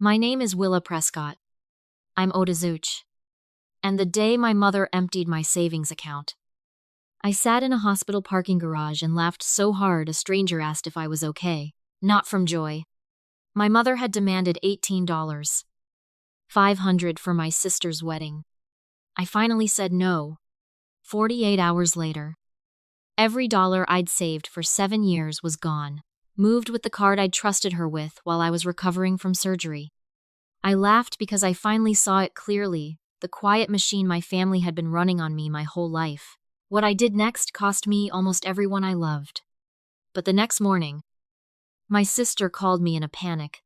My name is Willa Prescott. I'm Odazuch. And the day my mother emptied my savings account, I sat in a hospital parking garage and laughed so hard a stranger asked if I was okay. Not from joy. My mother had demanded $18, $500 for my sister's wedding. I finally said no. 48 hours later, every dollar I'd saved for 7 years was gone, moved with the card I'd trusted her with while I was recovering from surgery. I laughed because I finally saw it clearly, the quiet machine my family had been running on me my whole life. What I did next cost me almost everyone I loved. But the next morning, my sister called me in a panic.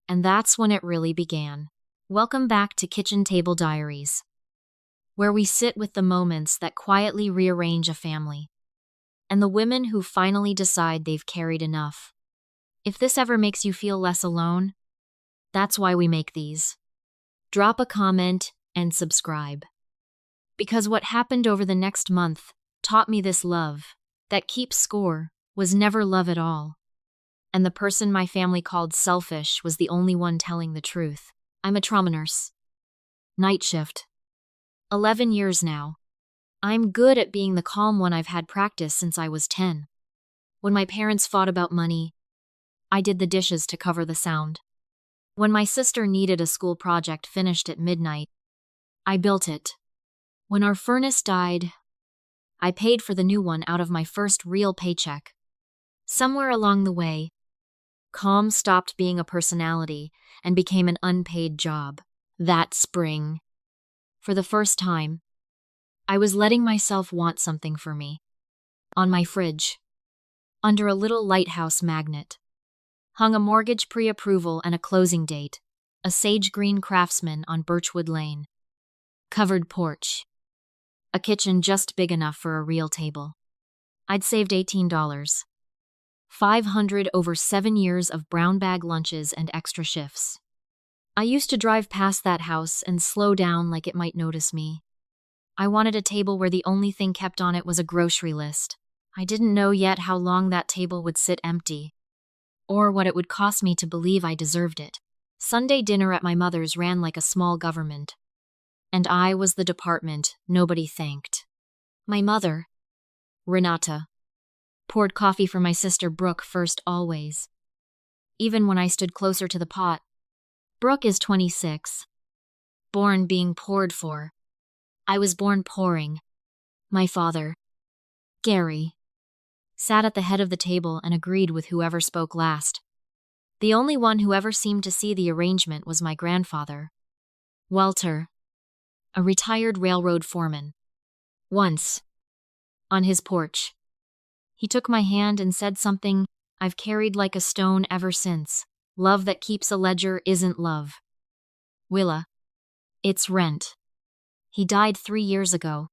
And that's when it really began. Welcome back to Kitchen Table Diaries, where we sit with the moments that quietly rearrange a family, and the women who finally decide they've carried enough. If this ever makes you feel less alone, that's why we make these. Drop a comment and subscribe. Because what happened over the next month taught me this: love that keeps score was never love at all. And the person my family called selfish was the only one telling the truth. I'm a trauma nurse. Night shift. 11 years now. I'm good at being the calm one. I've had practice since I was 10. When my parents fought about money, I did the dishes to cover the sound. When my sister needed a school project finished at midnight, I built it. When our furnace died, I paid for the new one out of my first real paycheck. Somewhere along the way, calm stopped being a personality and became an unpaid job. That spring, for the first time, I was letting myself want something for me. On my fridge, under a little lighthouse magnet, hung a mortgage pre-approval and a closing date, a sage green Craftsman on Birchwood Lane. Covered porch. A kitchen just big enough for a real table. I'd saved $18. $500 over 7 years of brown bag lunches and extra shifts. I used to drive past that house and slow down like it might notice me. I wanted a table where the only thing kept on it was a grocery list. I didn't know yet how long that table would sit empty, or what it would cost me to believe I deserved it. Sunday dinner at my mother's ran like a small government, and I was the department nobody thanked. My mother, Renata, poured coffee for my sister Brooke first always. Even when I stood closer to the pot. Brooke is 26. Born being poured for. I was born pouring. My father, Gary, sat at the head of the table and agreed with whoever spoke last. The only one who ever seemed to see the arrangement was my grandfather, Walter, a retired railroad foreman. Once, on his porch, he took my hand and said something I've carried like a stone ever since. Love that keeps a ledger isn't love. Willa, it's rent. He died 3 years ago,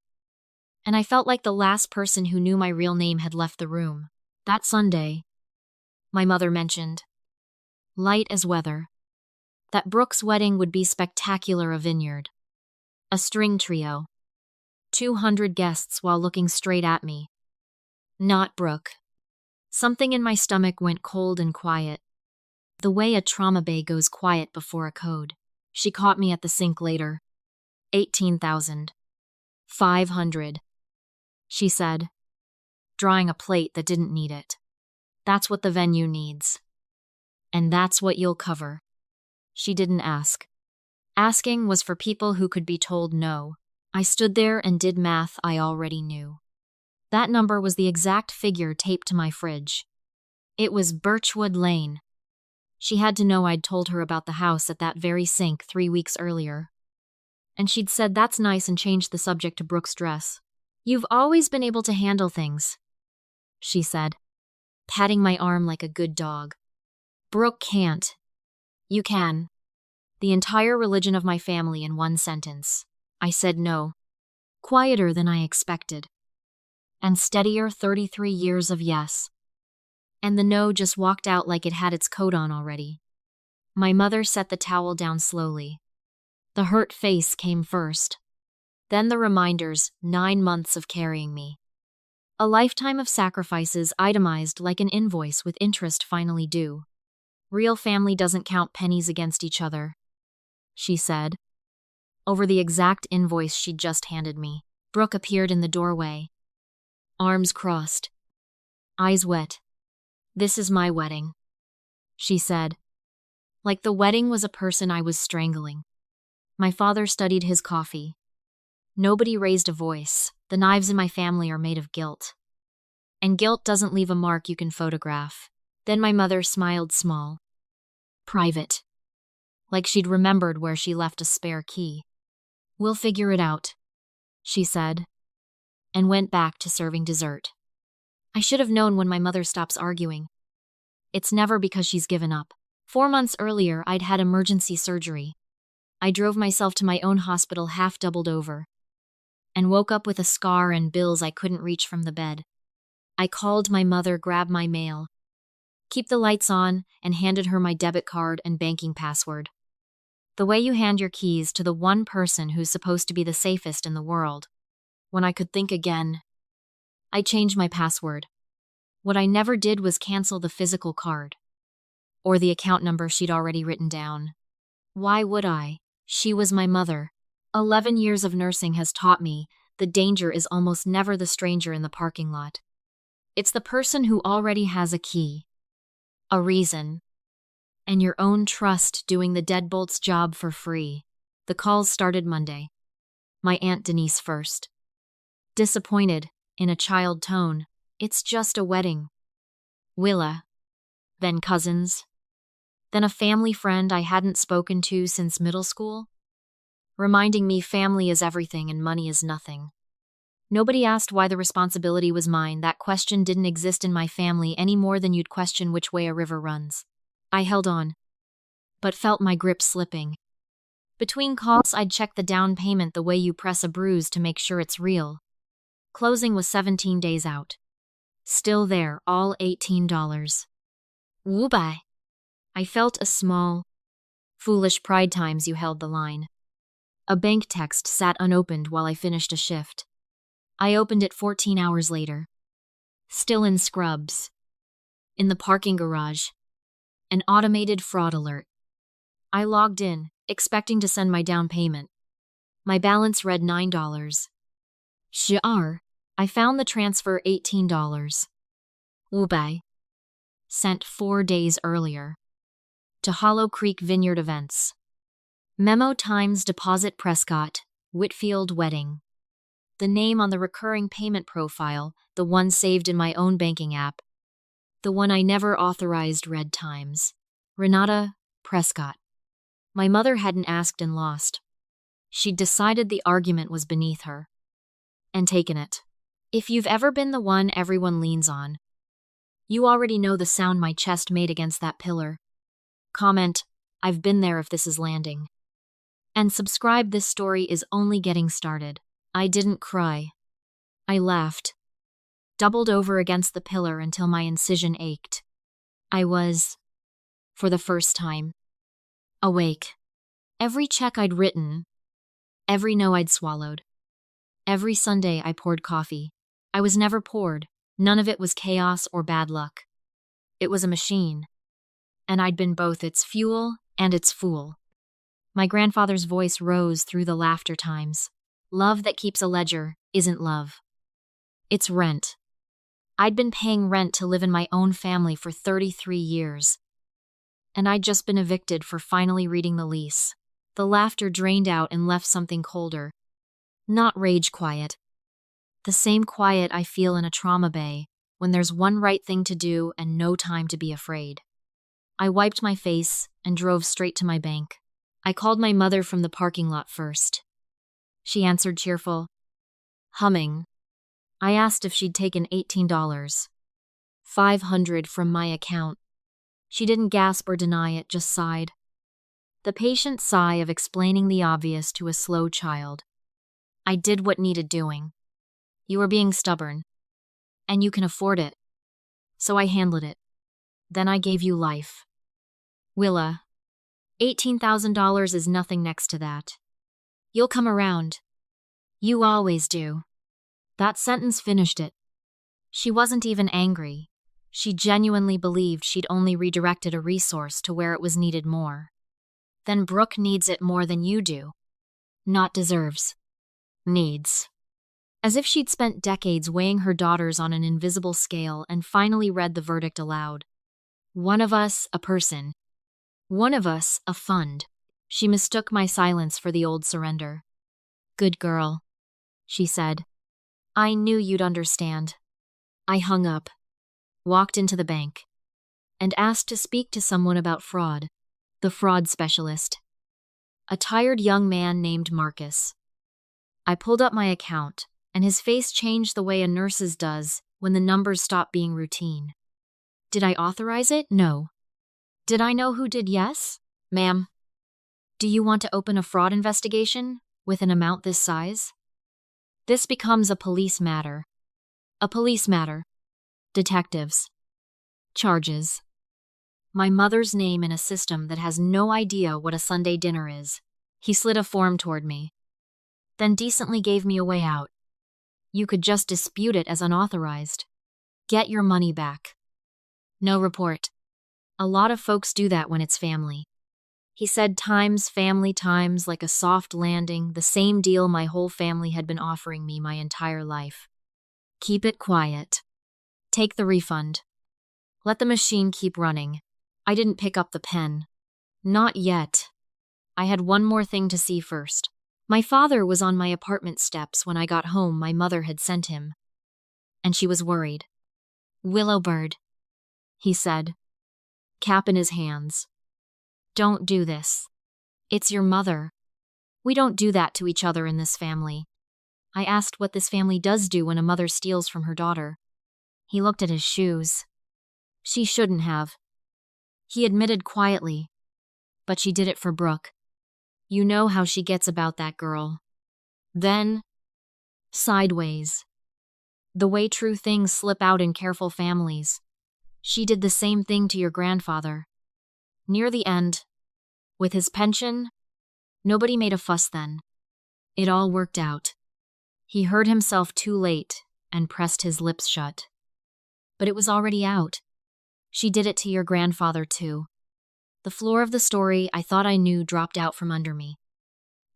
and I felt like the last person who knew my real name had left the room. That Sunday, my mother mentioned, light as weather, that Brooke's wedding would be spectacular: a vineyard, a string trio, 200 guests, while looking straight at me. Not Brooke. Something in my stomach went cold and quiet, the way a trauma bay goes quiet before a code. She caught me at the sink later. 18,500, she said, drawing a plate that didn't need it. That's what the venue needs. And that's what you'll cover. She didn't ask. Asking was for people who could be told no. I stood there and did math I already knew. That number was the exact figure taped to my fridge. It was Birchwood Lane. She had to know I'd told her about the house at that very sink 3 weeks earlier. And she'd said that's nice and changed the subject to Brooke's dress. You've always been able to handle things, she said, patting my arm like a good dog. Brooke can't. You can. The entire religion of my family in one sentence. I said no. Quieter than I expected. And steadier 33 years of yes. And the no just walked out like it had its coat on already. My mother set the towel down slowly. The hurt face came first. Then the reminders: 9 months of carrying me. A lifetime of sacrifices itemized like an invoice with interest finally due. Real family doesn't count pennies against each other, she said, over the exact invoice she'd just handed me. Brooke appeared in the doorway, arms crossed, eyes wet. "This is my wedding," she said, like the wedding was a person I was strangling. My father studied his coffee. Nobody raised a voice. The knives in my family are made of guilt. And guilt doesn't leave a mark you can photograph. Then my mother smiled small. Private. Like she'd remembered where she left a spare key. "We'll figure it out," she said, and went back to serving dessert. I should have known when my mother stops arguing. It's never because she's given up. 4 months earlier, I'd had emergency surgery. I drove myself to my own hospital half doubled over, and woke up with a scar and bills I couldn't reach from the bed. I called my mother, grabbed my mail, keep the lights on, and handed her my debit card and banking password. The way you hand your keys to the one person who's supposed to be the safest in the world. When I could think again, I changed my password. What I never did was cancel the physical card, or the account number she'd already written down. Why would I? She was my mother. 11 years of nursing has taught me the danger is almost never the stranger in the parking lot. It's the person who already has a key, a reason, and your own trust doing the deadbolt's job for free. The calls started Monday. My Aunt Denise first. Disappointed, in a child tone. "It's just a wedding." Willa. Then cousins. Then a family friend I hadn't spoken to since middle school, reminding me family is everything and money is nothing. Nobody asked why the responsibility was mine. That question didn't exist in my family any more than you'd question which way a river runs. I held on, but felt my grip slipping. Between calls, I'd check the down payment the way you press a bruise to make sure it's real. Closing was 17 days out. Still there, all $18. Woo-bye. I felt a small, foolish pride times you held the line. A bank text sat unopened while I finished a shift. I opened it 14 hours later. Still in scrubs. In the parking garage. An automated fraud alert. I logged in, expecting to send my down payment. My balance read $9. Sure, I found the transfer $18. Woo-bye. Sent 4 days earlier. To Hollow Creek Vineyard Events. Memo Times Deposit Prescott, Whitfield Wedding. The name on the recurring payment profile, the one saved in my own banking app. The one I never authorized read Times. Renata Prescott. My mother hadn't asked and lost. She'd decided the argument was beneath her. And taken it. If you've ever been the one everyone leans on, you already know the sound my chest made against that pillar. Comment, I've been there if this is landing. And subscribe, this story is only getting started. I didn't cry. I laughed. Doubled over against the pillar until my incision ached. I was, for the first time, awake. Every check I'd written, every no I'd swallowed, every Sunday I poured coffee. I was never poured. None of it was chaos or bad luck. It was a machine. And I'd been both its fuel and its fool. My grandfather's voice rose through the laughter times. Love that keeps a ledger isn't love. It's rent. I'd been paying rent to live in my own family for 33 years. And I'd just been evicted for finally reading the lease. The laughter drained out and left something colder. Not rage quiet. The same quiet I feel in a trauma bay when there's one right thing to do and no time to be afraid. I wiped my face and drove straight to my bank. I called my mother from the parking lot first. She answered cheerful, humming. I asked if she'd taken $18, $500 from my account. She didn't gasp or deny it, just sighed. The patient sigh of explaining the obvious to a slow child. I did what needed doing. You were being stubborn, and you can afford it. So I handled it. Then I gave you life. Willa, $18,000 is nothing next to that. You'll come around. You always do. That sentence finished it. She wasn't even angry. She genuinely believed she'd only redirected a resource to where it was needed more. Then Brooke needs it more than you do. Not deserves. Needs. As if she'd spent decades weighing her daughters on an invisible scale and finally read the verdict aloud. One of us, a person. One of us, a fund. She mistook my silence for the old surrender. Good girl, she said. I knew you'd understand. I hung up, walked into the bank, and asked to speak to someone about fraud, the fraud specialist. A tired young man named Marcus. I pulled up my account, and his face changed the way a nurse's does when the numbers stop being routine. Did I authorize it? No. Did I know who did? Yes? Ma'am. Do you want to open a fraud investigation with an amount this size? This becomes a police matter. A police matter. Detectives. Charges. My mother's name in a system that has no idea what a Sunday dinner is. He slid a form toward me, then decently gave me a way out. You could just dispute it as unauthorized. Get your money back. No report. A lot of folks do that when it's family. He said times, family times, like a soft landing, the same deal my whole family had been offering me my entire life. Keep it quiet. Take the refund. Let the machine keep running. I didn't pick up the pen. Not yet. I had one more thing to see first. My father was on my apartment steps when I got home. My mother had sent him. And she was worried. Willowbird, he said, cap in his hands. Don't do this. It's your mother. We don't do that to each other in this family. I asked what this family does do when a mother steals from her daughter. He looked at his shoes. She shouldn't have. He admitted quietly. But she did it for Brooke. You know how she gets about that girl. Then, sideways. The way true things slip out in careful families. She did the same thing to your grandfather. Near the end, with his pension, nobody made a fuss then. It all worked out. He heard himself too late and pressed his lips shut. But it was already out. She did it to your grandfather too. The floor of the story I thought I knew dropped out from under me,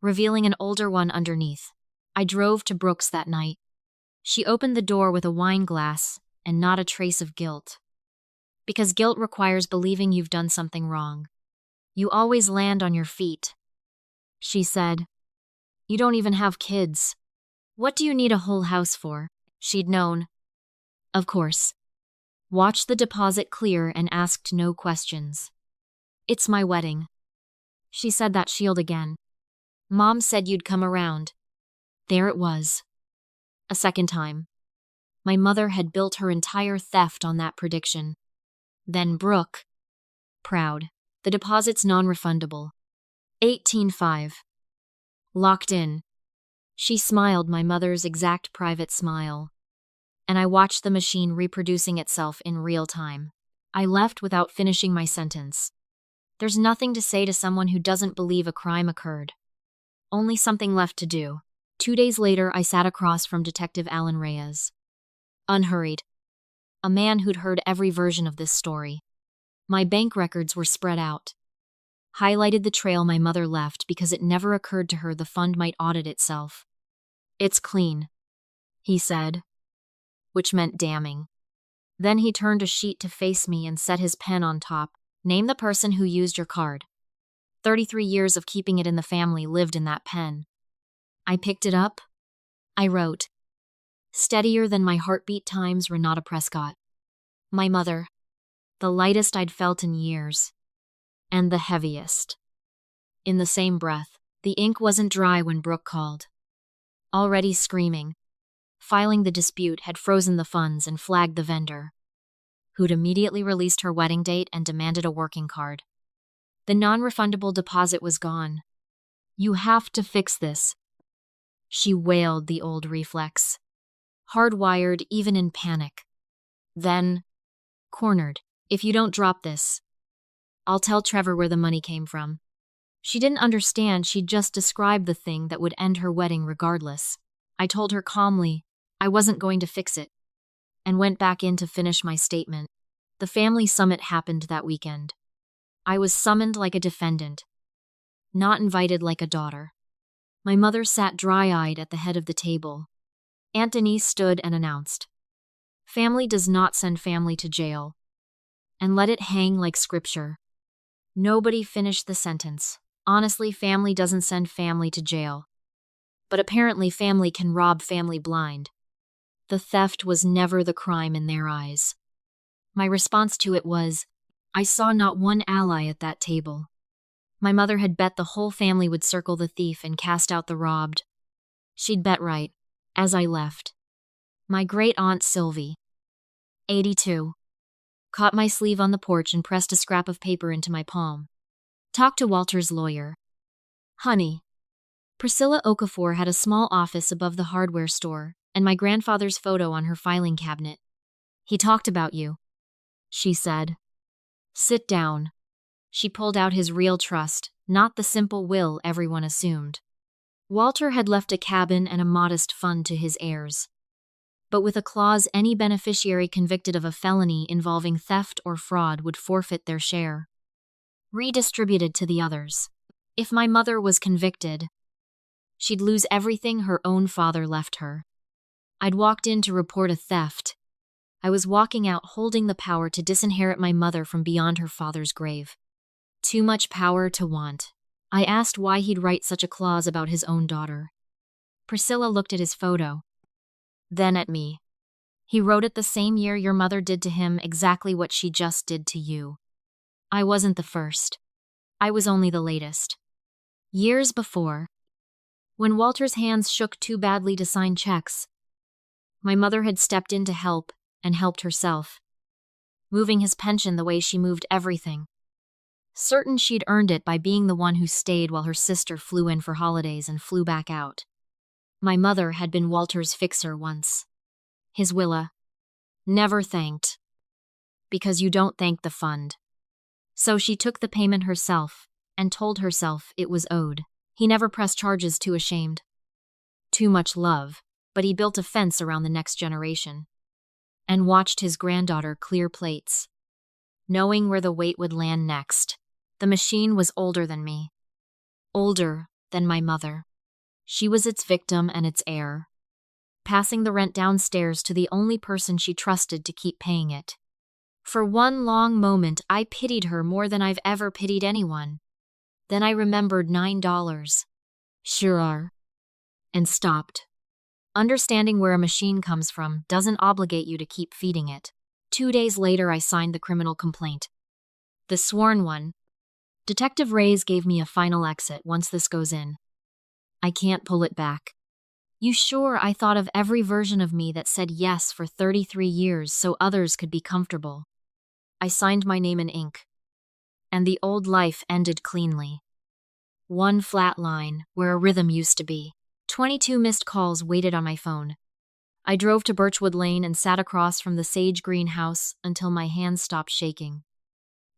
revealing an older one underneath. I drove to Brooks that night. She opened the door with a wine glass and not a trace of guilt. Because guilt requires believing you've done something wrong. You always land on your feet. She said, You don't even have kids. What do you need a whole house for? She'd known. Of course. Watched the deposit clear and asked no questions. It's my wedding. She said that shield again. Mom said you'd come around. There it was. A second time. My mother had built her entire theft on that prediction. Then Brooke. Proud. The deposit's non-refundable. 18.5. Locked in. She smiled my mother's exact private smile. And I watched the machine reproducing itself in real time. I left without finishing my sentence. There's nothing to say to someone who doesn't believe a crime occurred. Only something left to do. 2 days later, I sat across from Detective Alan Reyes. Unhurried. A man who'd heard every version of this story. My bank records were spread out. Highlighted the trail my mother left because it never occurred to her the fund might audit itself. It's clean, he said, which meant damning. Then he turned a sheet to face me and set his pen on top. Name the person who used your card. 33 years of keeping it in the family lived in that pen. I picked it up. I wrote. Steadier than my heartbeat times, Renata Prescott. My mother. The lightest I'd felt in years. And the heaviest. In the same breath, the ink wasn't dry when Brooke called. Already screaming. Filing the dispute had frozen the funds and flagged the vendor, who'd immediately released her wedding date and demanded a working card. The non-refundable deposit was gone. You have to fix this. She wailed, the old reflex. Hardwired even in panic. Then, cornered. If you don't drop this, I'll tell Trevor where the money came from. She didn't understand she'd just described the thing that would end her wedding regardless. I told her calmly I wasn't going to fix it, and went back in to finish my statement. The family summit happened that weekend. I was summoned like a defendant, not invited like a daughter. My mother sat dry-eyed at the head of the table. Anthony stood and announced, "Family does not send family to jail," and let it hang like scripture. Nobody finished the sentence. Honestly, family doesn't send family to jail. But apparently family can rob family blind. The theft was never the crime in their eyes. My response to it was, I saw not one ally at that table. My mother had bet the whole family would circle the thief and cast out the robbed. She'd bet right, as I left. My great-aunt Sylvie, 82, caught my sleeve on the porch and pressed a scrap of paper into my palm. "Talk to Walter's lawyer." "Honey." Priscilla Okafor had a small office above the hardware store, and my grandfather's photo on her filing cabinet. "He talked about you," she said. "Sit down." She pulled out his real trust, not the simple will everyone assumed. Walter had left a cabin and a modest fund to his heirs, but with a clause any beneficiary convicted of a felony involving theft or fraud would forfeit their share, redistributed to the others. If my mother was convicted, she'd lose everything her own father left her. I'd walked in to report a theft. I was walking out holding the power to disinherit my mother from beyond her father's grave. Too much power to want. I asked why he'd write such a clause about his own daughter. Priscilla looked at his photo, then at me. "He wrote it the same year your mother did to him exactly what she just did to you. I wasn't the first. I was only the latest." Years before, when Walter's hands shook too badly to sign checks, my mother had stepped in to help and helped herself, moving his pension the way she moved everything, certain she'd earned it by being the one who stayed while her sister flew in for holidays and flew back out. My mother had been Walter's fixer once. His Willa. Never thanked. Because you don't thank the fund. So she took the payment herself and told herself it was owed. He never pressed charges, too ashamed. Too much love, but he built a fence around the next generation and watched his granddaughter clear plates, knowing where the weight would land next. The machine was older than me, older than my mother. She was its victim and its heir, passing the rent downstairs to the only person she trusted to keep paying it. For one long moment, I pitied her more than I've ever pitied anyone. Then I remembered $9. Sure. And stopped. Understanding where a machine comes from doesn't obligate you to keep feeding it. 2 days later, I signed the criminal complaint. The sworn one. Detective Reyes gave me a final exit once this goes in. I can't pull it back. You sure I thought of every version of me that said yes for 33 years so others could be comfortable. I signed my name in ink. And the old life ended cleanly. One flat line where a rhythm used to be. 22 missed calls waited on my phone. I drove to Birchwood Lane and sat across from the sage green house until my hands stopped shaking.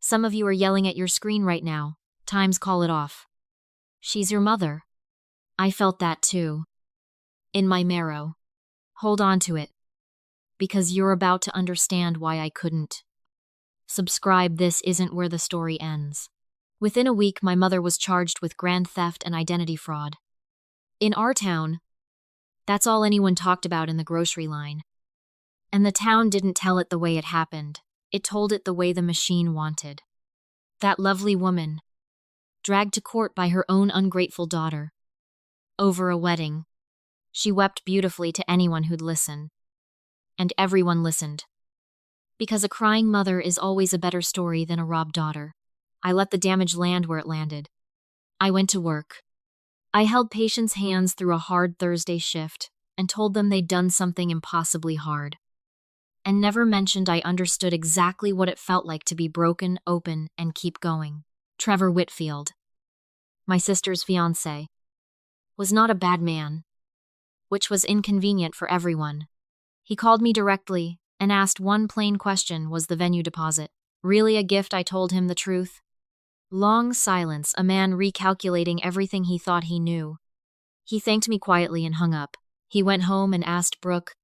Some of you are yelling at your screen right now. Times call it off. She's your mother. I felt that too. In my marrow. Hold on to it. Because you're about to understand why I couldn't. Subscribe, this isn't where the story ends. Within a week, my mother was charged with grand theft and identity fraud. In our town, that's all anyone talked about in the grocery line. And the town didn't tell it the way it happened. It told it the way the machine wanted. That lovely woman, dragged to court by her own ungrateful daughter. Over a wedding. She wept beautifully to anyone who'd listen. And everyone listened. Because a crying mother is always a better story than a robbed daughter. I let the damage land where it landed. I went to work. I held patients' hands through a hard Thursday shift and told them they'd done something impossibly hard. And never mentioned I understood exactly what it felt like to be broken, open, and keep going. Trevor Whitfield, my sister's fiancé, was not a bad man, which was inconvenient for everyone. He called me directly and asked one plain question: was the venue deposit really a gift? I told him the truth. Long silence, a man recalculating everything he thought he knew. He thanked me quietly and hung up. He went home and asked Brooke,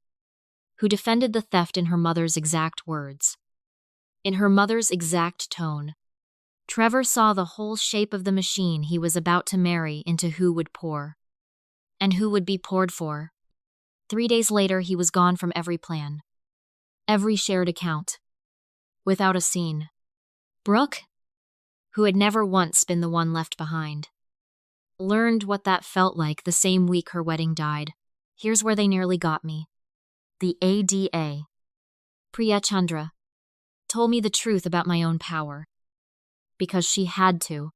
who defended the theft in her mother's exact words, in her mother's exact tone. Trevor saw the whole shape of the machine he was about to marry into who would pour. And who would be poured for. 3 days later, he was gone from every plan. Every shared account. Without a scene. Brooke, who had never once been the one left behind, learned what that felt like the same week her wedding died. Here's where they nearly got me. The ADA, Priya Chandra, told me the truth about my own power. Because she had to.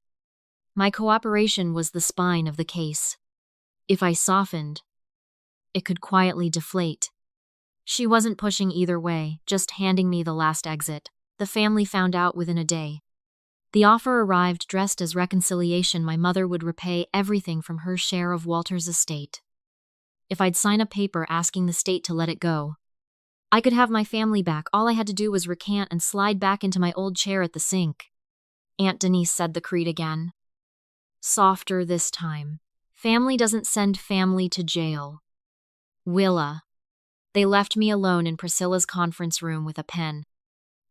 My cooperation was the spine of the case. If I softened, it could quietly deflate. She wasn't pushing either way, just handing me the last exit. The family found out within a day. The offer arrived dressed as reconciliation. My mother would repay everything from her share of Walter's estate. If I'd sign a paper asking the state to let it go, I could have my family back. All I had to do was recant and slide back into my old chair at the sink. Aunt Denise said the creed again. Softer this time. Family doesn't send family to jail. Willa. They left me alone in Priscilla's conference room with a pen.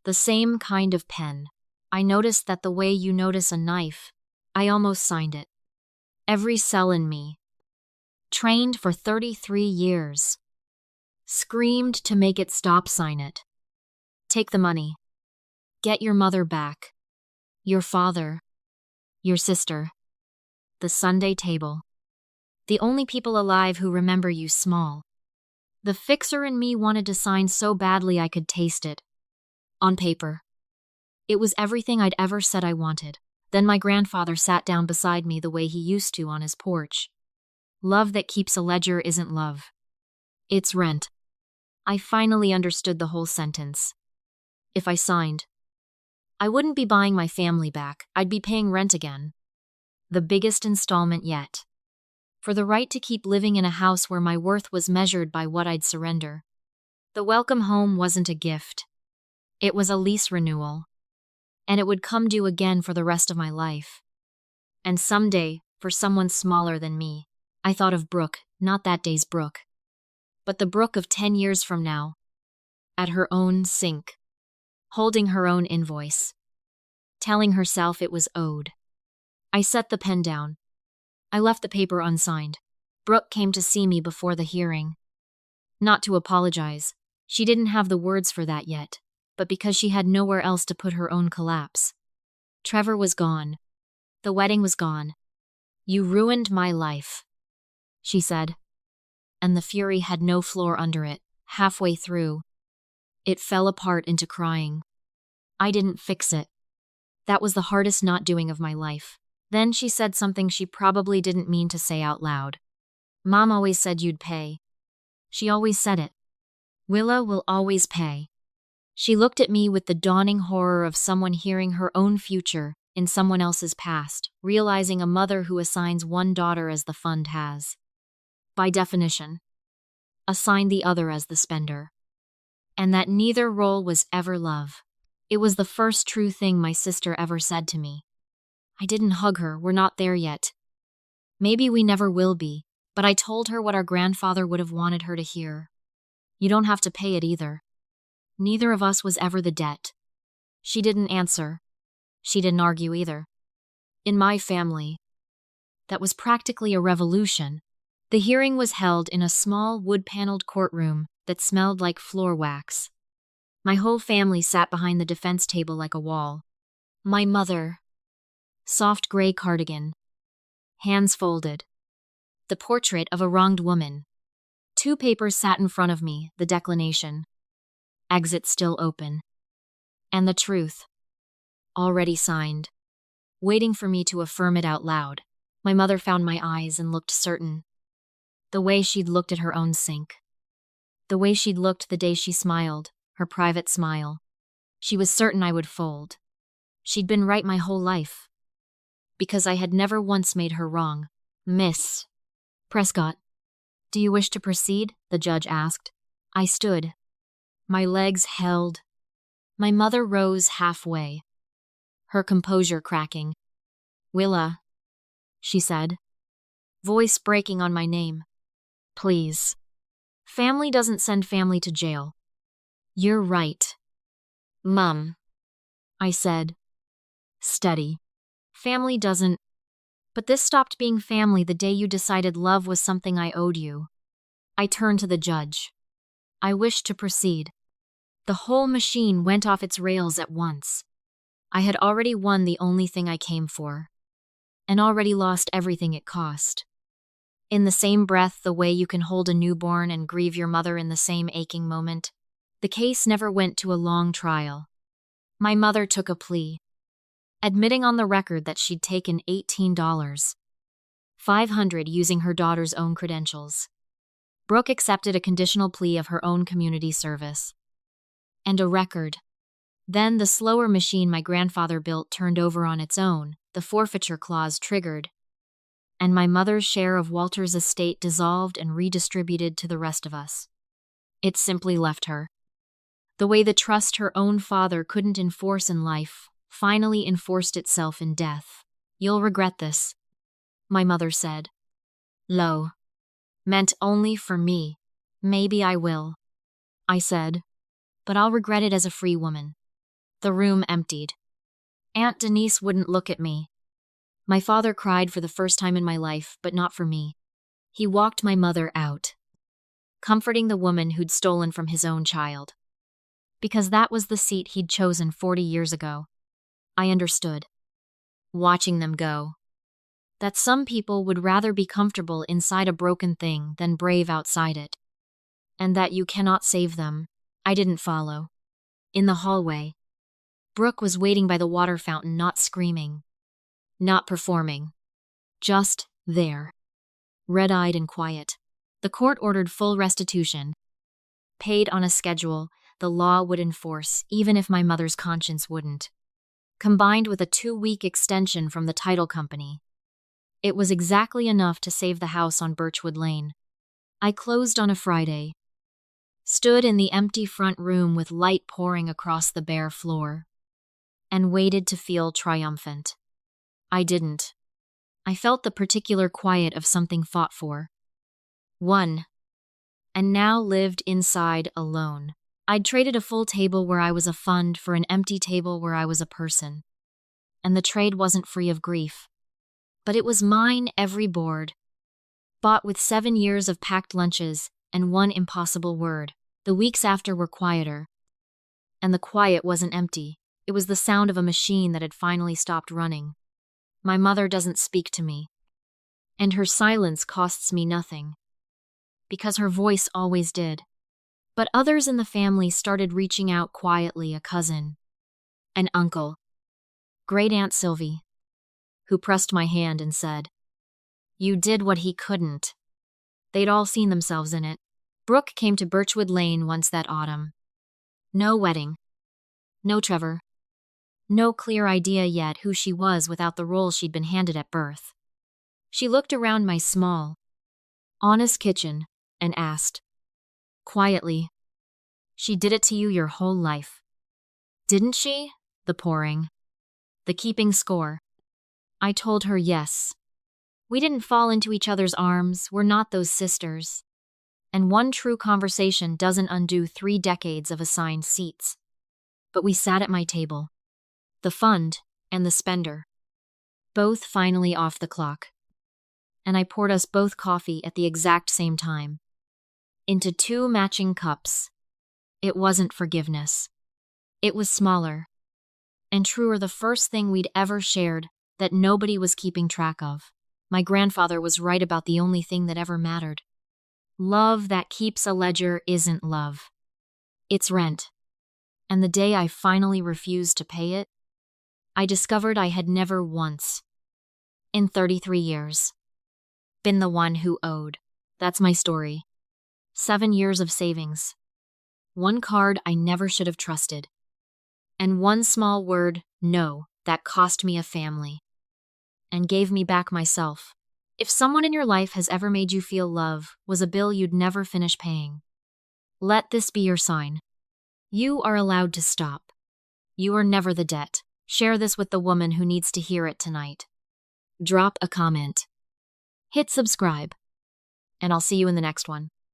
The same kind of pen. I noticed that the way you notice a knife. I almost signed it. Every cell in me. Trained for 33 years. Screamed to make it stop. Sign it. Take the money. Get your mother back. Your father. Your sister. The Sunday table. The only people alive who remember you small. The fixer in me wanted to sign so badly I could taste it. On paper. It was everything I'd ever said I wanted. Then my grandfather sat down beside me the way he used to on his porch. Love that keeps a ledger isn't love. It's rent. I finally understood the whole sentence. If I signed, I wouldn't be buying my family back. I'd be paying rent again. The biggest installment yet. For the right to keep living in a house where my worth was measured by what I'd surrender. The welcome home wasn't a gift. It was a lease renewal. And it would come due again for the rest of my life. And someday, for someone smaller than me, I thought of Brooke, not that day's Brooke, but the Brooke of 10 years from now. At her own sink. Holding her own invoice. Telling herself it was owed. I set the pen down. I left the paper unsigned. Brooke came to see me before the hearing. Not to apologize. She didn't have the words for that yet, but because she had nowhere else to put her own collapse. Trevor was gone. The wedding was gone. You ruined my life, she said. And the fury had no floor under it. Halfway through, it fell apart into crying. I didn't fix it. That was the hardest not doing of my life. Then she said something she probably didn't mean to say out loud. Mom always said you'd pay. She always said it. Willa will always pay. She looked at me with the dawning horror of someone hearing her own future in someone else's past, realizing a mother who assigns one daughter as the fund has. By definition, assigned the other as the spender. And that neither role was ever love. It was the first true thing my sister ever said to me. I didn't hug her, we're not there yet. Maybe we never will be, but I told her what our grandfather would have wanted her to hear. You don't have to pay it either. Neither of us was ever the debt. She didn't answer. She didn't argue either. In my family, that was practically a revolution. The hearing was held in a small wood-paneled courtroom that smelled like floor wax. My whole family sat behind the defense table like a wall. My mother, soft gray cardigan, hands folded. The portrait of a wronged woman. 2 papers sat in front of me, the declination. Exit still open. And the truth. Already signed. Waiting for me to affirm it out loud. My mother found my eyes and looked certain. The way she'd looked at her own sink. The way she'd looked the day she smiled, her private smile. She was certain I would fold. She'd been right my whole life. Because I had never once made her wrong. Miss Prescott, do you wish to proceed? The judge asked. I stood. My legs held. My mother rose halfway. Her composure cracking. Willa, she said. Voice breaking on my name. Please. Family doesn't send family to jail. You're right. Mum. I said, steady. Family doesn't. But this stopped being family the day you decided love was something I owed you. I turned to the judge. I wished to proceed. The whole machine went off its rails at once. I had already won the only thing I came for, and already lost everything it cost. In the same breath, the way you can hold a newborn and grieve your mother in the same aching moment, the case never went to a long trial. My mother took a plea, admitting on the record that she'd taken $18,500 using her daughter's own credentials. Brooke accepted a conditional plea of her own community service. And a record. Then the slower machine my grandfather built turned over on its own, the forfeiture clause triggered, and my mother's share of Walter's estate dissolved and redistributed to the rest of us. It simply left her. The way the trust her own father couldn't enforce in life finally enforced itself in death. You'll regret this, my mother said. Low. Meant only for me. Maybe I will, I said, but I'll regret it as a free woman. The room emptied. Aunt Denise wouldn't look at me. My father cried for the first time in my life, but not for me. He walked my mother out, comforting the woman who'd stolen from his own child. Because that was the seat he'd chosen 40 years ago. I understood, watching them go, that some people would rather be comfortable inside a broken thing than brave outside it. And that you cannot save them. I didn't follow. In the hallway, Brooke was waiting by the water fountain, not screaming, not performing, just there, red-eyed and quiet. The court ordered full restitution, paid on a schedule the law would enforce even if my mother's conscience wouldn't, combined with a 2-week extension from the title company. It was exactly enough to save the house on Birchwood Lane. I closed on a Friday, stood in the empty front room with light pouring across the bare floor, and waited to feel triumphant. I didn't. I felt the particular quiet of something fought for. Won. And now lived inside alone. I'd traded a full table where I was a fund for an empty table where I was a person. And the trade wasn't free of grief. But it was mine every board. Bought with 7 years of packed lunches and one impossible word. The weeks after were quieter. And the quiet wasn't empty. It was the sound of a machine that had finally stopped running. My mother doesn't speak to me. And her silence costs me nothing. Because her voice always did. But others in the family started reaching out quietly, a cousin, an uncle, Great-Aunt Sylvie, who pressed my hand and said, "You did what he couldn't." They'd all seen themselves in it. Brooke came to Birchwood Lane once that autumn. No wedding. No Trevor. No clear idea yet who she was without the role she'd been handed at birth. She looked around my small, honest kitchen and asked, quietly, "She did it to you your whole life, didn't she?" The pouring. The keeping score. I told her yes. We didn't fall into each other's arms, we're not those sisters. And one true conversation doesn't undo 3 decades of assigned seats. But we sat at my table. The fund and the spender. Both finally off the clock. And I poured us both coffee at the exact same time. Into 2 matching cups. It wasn't forgiveness. It was smaller. And truer, the first thing we'd ever shared that nobody was keeping track of. My grandfather was right about the only thing that ever mattered. Love that keeps a ledger isn't love. It's rent. And the day I finally refused to pay it, I discovered I had never once, in 33 years, been the one who owed. That's my story. 7 years of savings. 1 card I never should have trusted. And 1 small word, no, that cost me a family. And gave me back myself. If someone in your life has ever made you feel love was a bill you'd never finish paying, let this be your sign. You are allowed to stop. You are never the debt. Share this with the woman who needs to hear it tonight. Drop a comment. Hit subscribe. And I'll see you in the next one.